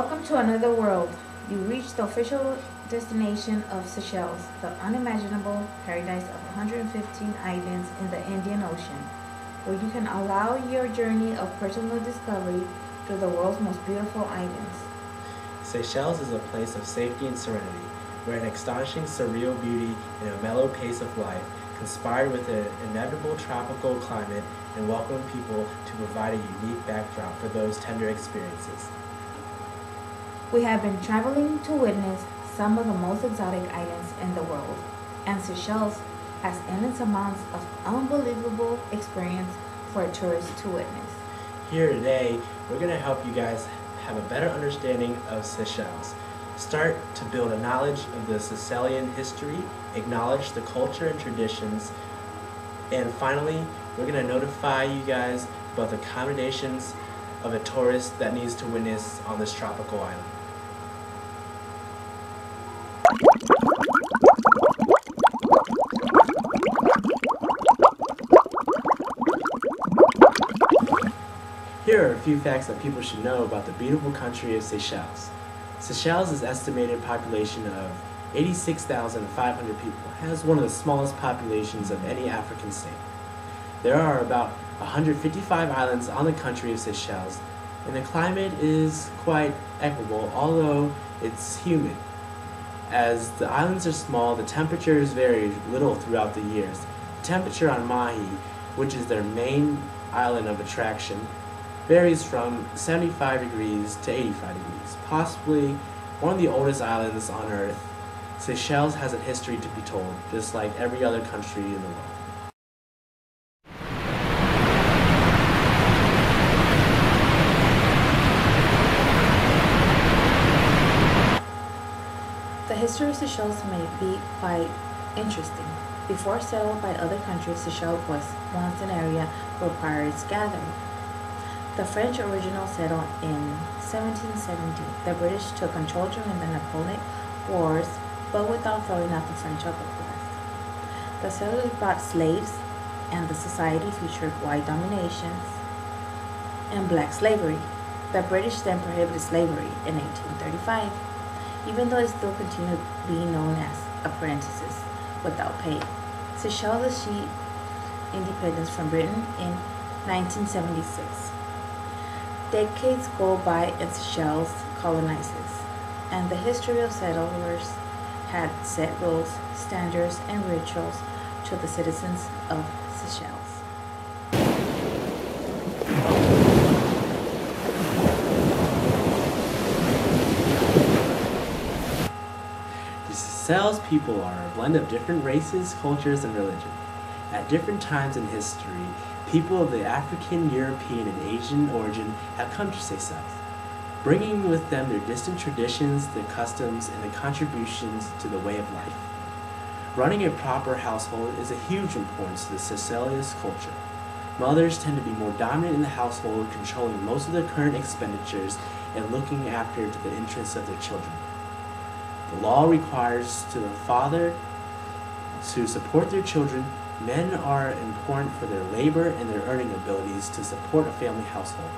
Welcome to another world. You reached the official destination of Seychelles, the unimaginable paradise of 115 islands in the Indian Ocean, where you can allow your journey of personal discovery through the world's most beautiful islands. Seychelles is a place of safety and serenity, where an astonishing surreal beauty and a mellow pace of life conspired with an inevitable tropical climate and welcome people to provide a unique backdrop for those tender experiences. We have been traveling to witness some of the most exotic islands in the world, and Seychelles has endless amounts of unbelievable experience for a tourist to witness. Here today, we're going to help you guys have a better understanding of Seychelles. Start to build a knowledge of the Sicilian history, acknowledge the culture and traditions, and finally, we're going to notify you guys about the accommodations of a tourist that needs to witness on this tropical island. Here are a few facts that people should know about the beautiful country of Seychelles. Seychelles' estimated population of 86,500 people has one of the smallest populations of any African state. There are about 155 islands on the country of Seychelles, and the climate is quite equable, although it's humid. As the islands are small, the temperatures vary little throughout the years. The temperature on Mahi, which is their main island of attraction, varies from 75 degrees to 85 degrees. Possibly one of the oldest islands on Earth, Seychelles has a history to be told, just like every other country in the world. The history of Seychelles may be quite interesting. Before settled by other countries, Seychelles was once an area where pirates gathered. The French originally settled in 1770. The British took control during the Napoleonic Wars, but without throwing out the French upper class. The settlers brought slaves, and the society featured white dominations and black slavery. The British then prohibited slavery in 1835, even though it still continued being known as apprentices without pay. Seychelles achieved independence from Britain in 1976. Decades go by and Seychelles colonizes, and the history of settlers had set rules, standards, and rituals to the citizens of Seychelles. The Seychelles people are a blend of different races, cultures, and religion. At different times in history, people of the African, European, and Asian origin have come to Seychelles, bringing with them their distant traditions, their customs, and their contributions to the way of life. Running a proper household is a huge importance to the Seychelles culture. Mothers tend to be more dominant in the household, controlling most of their current expenditures and looking after the interests of their children. The law requires to the father to support their children. Men are important for their labor and their earning abilities to support a family household.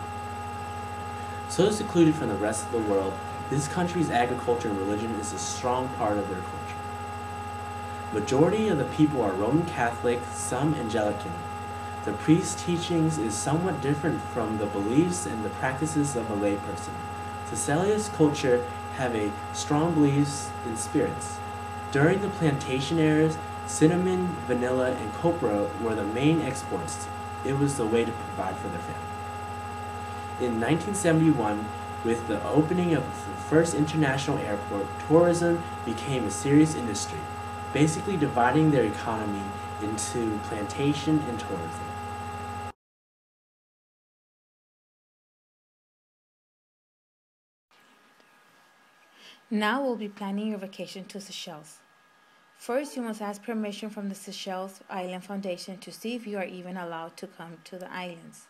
So secluded from the rest of the world, this country's agriculture and religion is a strong part of their culture. Majority of the people are Roman Catholic, some Anglican. The priest's teachings is somewhat different from the beliefs and the practices of a layperson. Seychelles culture have a strong beliefs in spirits. During the plantation eras, cinnamon, vanilla, and copra were the main exports. It was the way to provide for their family. In 1971, with the opening of the first international airport, tourism became a serious industry, basically dividing their economy into plantation and tourism. Now we'll be planning your vacation to Seychelles. First, you must ask permission from the Seychelles Island Foundation to see if you are even allowed to come to the islands.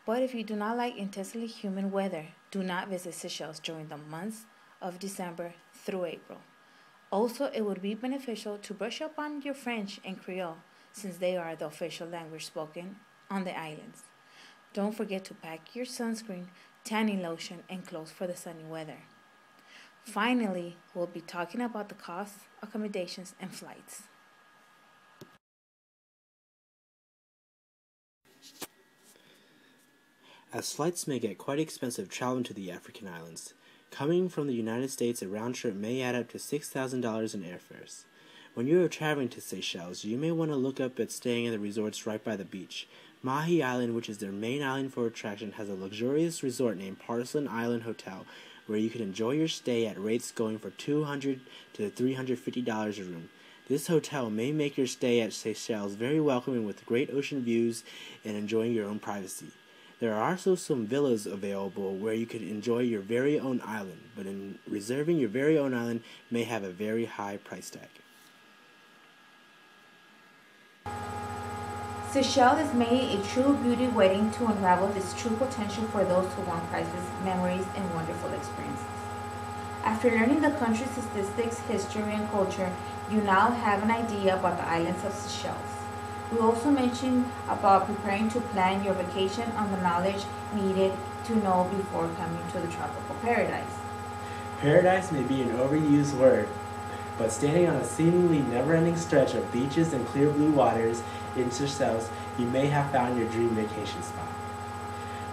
But if you do not like intensely humid weather, do not visit Seychelles during the months of December through April. Also, it would be beneficial to brush up on your French and Creole, since they are the official language spoken on the islands. Don't forget to pack your sunscreen tanning lotion, and clothes for the sunny weather. Finally, we'll be talking about the costs, accommodations, and flights. As flights may get quite expensive traveling to the African islands. Coming from the United States, a round trip may add up to $6,000 in airfares. When you are traveling to Seychelles, you may want to look up at staying in the resorts right by the beach. Mahi Island, which is their main island for attraction, has a luxurious resort named Porcelain Island Hotel, where you can enjoy your stay at rates going for $200 to $350 a room. This hotel may make your stay at Seychelles very welcoming with great ocean views and enjoying your own privacy. There are also some villas available where you could enjoy your very own island, but in reserving your very own island may have a very high price tag. Seychelles is mainly a true beauty waiting to unravel its true potential for those who want priceless memories and wonderful experiences. After learning the country's statistics, history, and culture, you now have an idea about the islands of Seychelles. We also mentioned about preparing to plan your vacation on the knowledge needed to know before coming to the tropical paradise. Paradise may be an overused word, but standing on a seemingly never-ending stretch of beaches and clear blue waters in Seychelles, you may have found your dream vacation spot.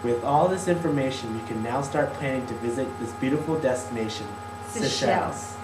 With all this information, you can now start planning to visit this beautiful destination, Seychelles.